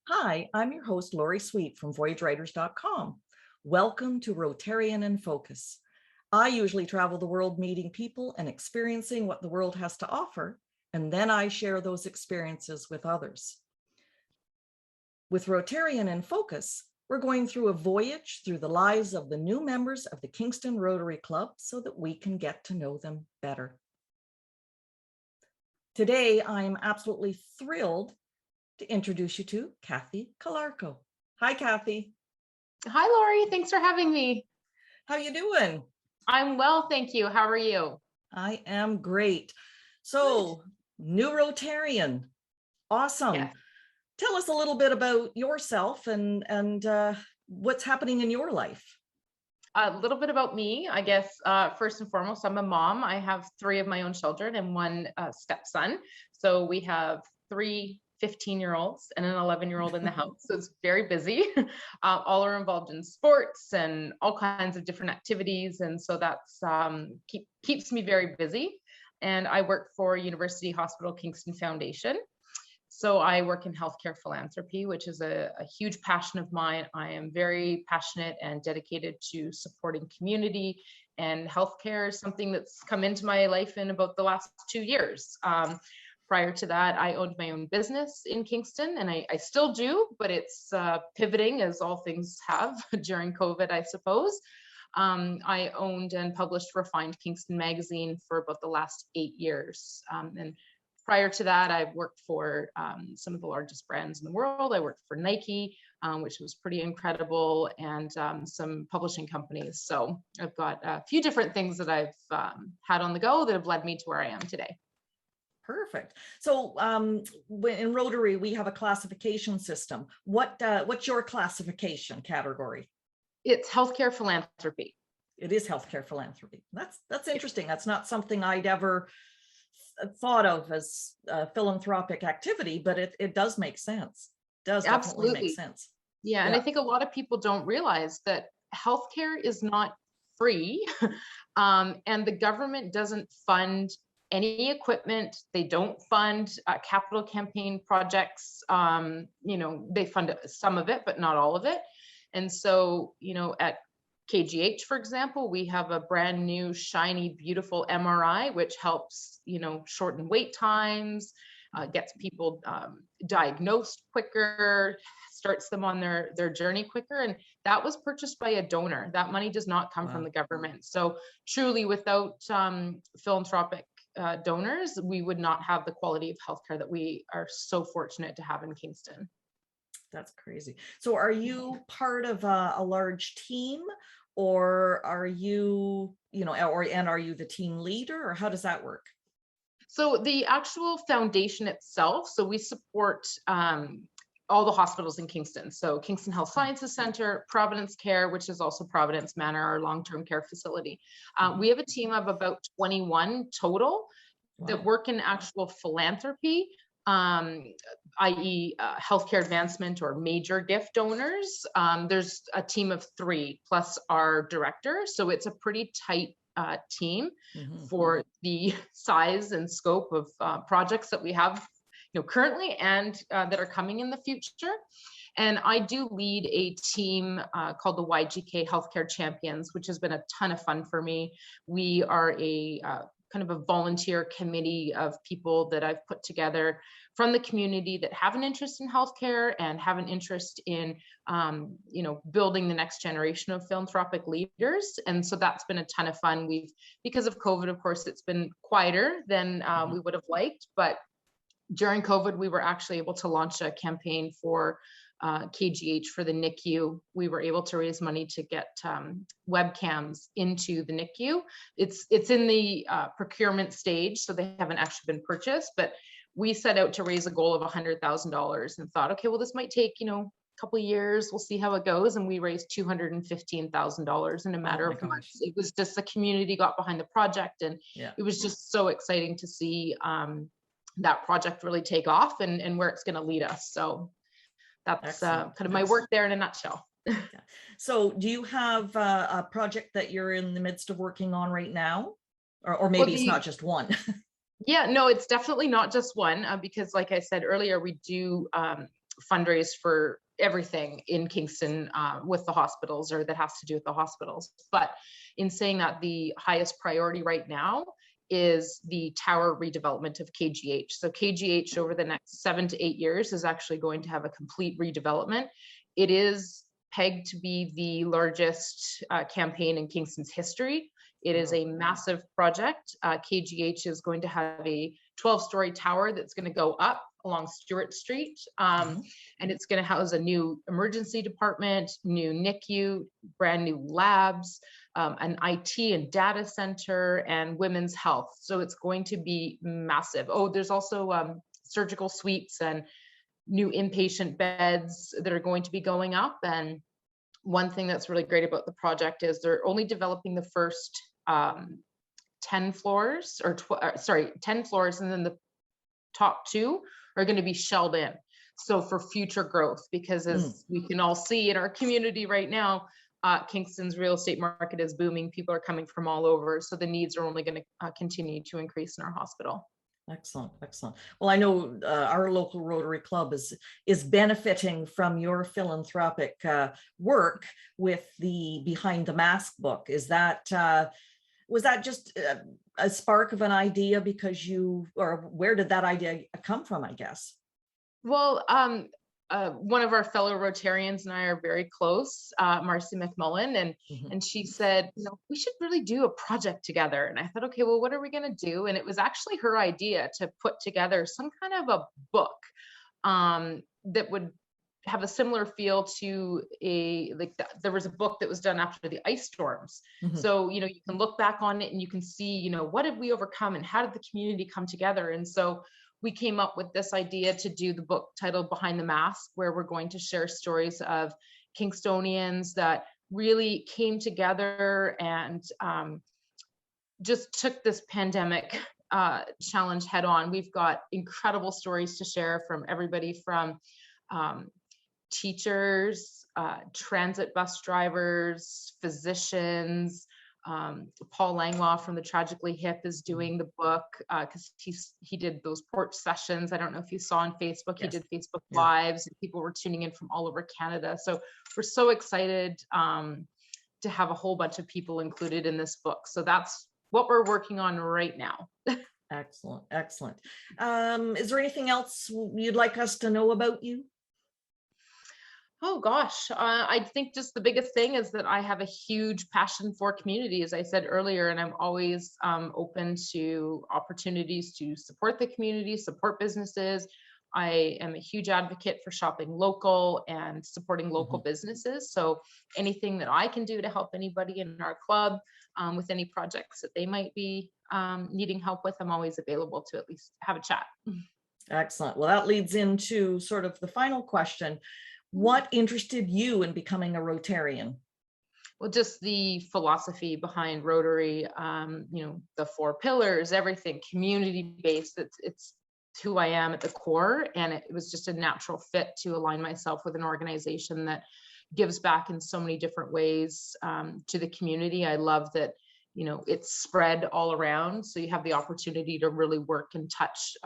Hi, I'm your host, Lori Sweet from VoyageWriters.com. Welcome to Rotarian in Focus. I usually travel the world meeting people and experiencing what the world has to offer, and then I share those experiences with others. With Rotarian in Focus, we're going through a voyage through the lives of the new members of the Kingston Rotary Club so that we can get to know them better. Today, I am absolutely thrilled to introduce you to Cathie Calarco. Hi, Cathie. Hi, Lori. Thanks for having me. How you doing? I'm well, thank you. How are you? I am great. So, new Rotarian. Awesome. Yes. Tell us a little bit about yourself and what's happening in your life. A little bit about me, I guess. First and foremost, I'm a mom. I have 3 of my own children and 1 stepson. So we have 3 15-year-olds and an 11-year-old in the house. So it's very busy. All are involved in sports and all kinds of different activities. And so that's keeps me very busy. And I work for University Hospital Kingston Foundation. So I work in healthcare philanthropy, which is a huge passion of mine. I am very passionate and dedicated to supporting community, and healthcare is something that's come into my life in about the last 2 years. Prior to that, I owned my own business in Kingston, and I still do, but it's pivoting as all things have during COVID, I suppose. I owned and published Refined Kingston magazine for about the last 8 years. And prior to that, I've worked for some of the largest brands in the world. I worked for Nike, which was pretty incredible, and some publishing companies. So I've got a few different things that I've had on the go that have led me to where I am today. Perfect. So in Rotary, we have a classification system. What's your classification category? It's healthcare philanthropy. It is healthcare philanthropy. That's interesting. That's not something I'd ever thought of as a philanthropic activity, but it does make sense. Does definitely make sense. Yeah, and I think a lot of people don't realize that healthcare is not free, and the government doesn't fund any equipment. They don't fund capital campaign projects. They fund some of it, but not all of it. And so, at KGH, for example, we have a brand new, shiny, beautiful MRI, which helps, shorten wait times, gets people diagnosed quicker, starts them on their journey quicker. And that was purchased by a donor. That money does not come from the government. So truly, without philanthropic donors, we would not have the quality of healthcare that we are so fortunate to have in Kingston. That's crazy. So are you part of a large team, or are you, are you the team leader, or how does that work? So the actual foundation itself, so we support all the hospitals in Kingston. So Kingston Health Sciences Center, Providence Care, which is also Providence Manor, our long-term care facility. We have a team of about 21 total that work in actual philanthropy, i.e. Healthcare advancement or major gift donors. There's a team of 3 plus our director. So it's a pretty tight team for the size and scope of projects that we have currently and that are coming in the future. And I do lead a team called the YGK Healthcare Champions, which has been a ton of fun for me. We are a kind of a volunteer committee of people that I've put together from the community that have an interest in healthcare and have an interest in, building the next generation of philanthropic leaders. And so that's been a ton of fun. Because of COVID, of course, it's been quieter than we would have liked, but during COVID, we were actually able to launch a campaign for KGH for the NICU. We were able to raise money to get webcams into the NICU. It's in the procurement stage, so they haven't actually been purchased, but we set out to raise a goal of $100,000 and thought, okay, well, this might take, a couple of years. We'll see how it goes. And we raised $215,000 in a matter of months. It was just the community got behind the project, and it was just so exciting to see that project really take off and where it's going to lead us. So that's kind of my work there in a nutshell. So do you have a project that you're in the midst of working on right now? Or maybe it's not just one. Yeah, no, it's definitely not just one, because like I said earlier, we do fundraise for everything in Kingston with the hospitals, or that has to do with the hospitals. But in saying that, the highest priority right now is the tower redevelopment of KGH. So KGH over the next 7 to 8 years is actually going to have a complete redevelopment. It is pegged to be the largest campaign in Kingston's history. It is a massive project. KGH is going to have a 12-story tower that's going to go up along Stewart Street. And it's going to house a new emergency department, new NICU, brand new labs, an IT and data center, and women's health. So it's going to be massive. Oh, there's also surgical suites and new inpatient beds that are going to be going up. And one thing that's really great about the project is they're only developing the first 10 floors, or 10 floors, and then the top 2 are going to be shelled in. So for future growth, because as we can all see in our community right now, Kingston's real estate market is booming. People are coming from all over. So the needs are only going to continue to increase in our hospital. Excellent, excellent. Well, I know our local Rotary Club is benefiting from your philanthropic work with the Behind the Mask book. Is that was that just a spark of an idea because or where did that idea come from, I guess? Well, one of our fellow Rotarians and I are very close, Marcy McMullen, and she said, we should really do a project together. And I thought, okay, well, what are we going to do? And it was actually her idea to put together some kind of a book that would have a similar feel to there was a book that was done after the ice storms. So, you can look back on it and you can see, what did we overcome and how did the community come together? And so we came up with this idea to do the book titled Behind the Mask, where we're going to share stories of Kingstonians that really came together and just took this pandemic challenge head on. We've got incredible stories to share from everybody from teachers, transit bus drivers, physicians. Paul Langlois from the Tragically Hip is doing the book because he did those porch sessions. I don't know if you saw on Facebook, he did Facebook Lives, and people were tuning in from all over Canada. So we're so excited to have a whole bunch of people included in this book. So that's what we're working on right now. Excellent, excellent. Is there anything else you'd like us to know about you? Oh gosh, I think just the biggest thing is that I have a huge passion for community, as I said earlier, and I'm always open to opportunities to support the community, support businesses. I am a huge advocate for shopping local and supporting local businesses. So anything that I can do to help anybody in our club with any projects that they might be needing help with, I'm always available to at least have a chat. Excellent. Well, that leads into sort of the final question. What interested you in becoming a Rotarian? Well, just the philosophy behind Rotary, the 4 pillars, everything community-based. It's who I am at the core. And it was just a natural fit to align myself with an organization that gives back in so many different ways to the community. I love that, it's spread all around. So you have the opportunity to really work and touch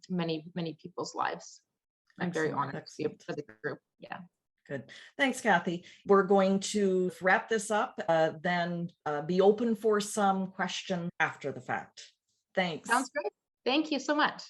many, many people's lives. I'm very honored to be a part of the group. Yeah. Good. Thanks, Cathie. We're going to wrap this up, then be open for some questions after the fact. Thanks. Sounds great. Thank you so much.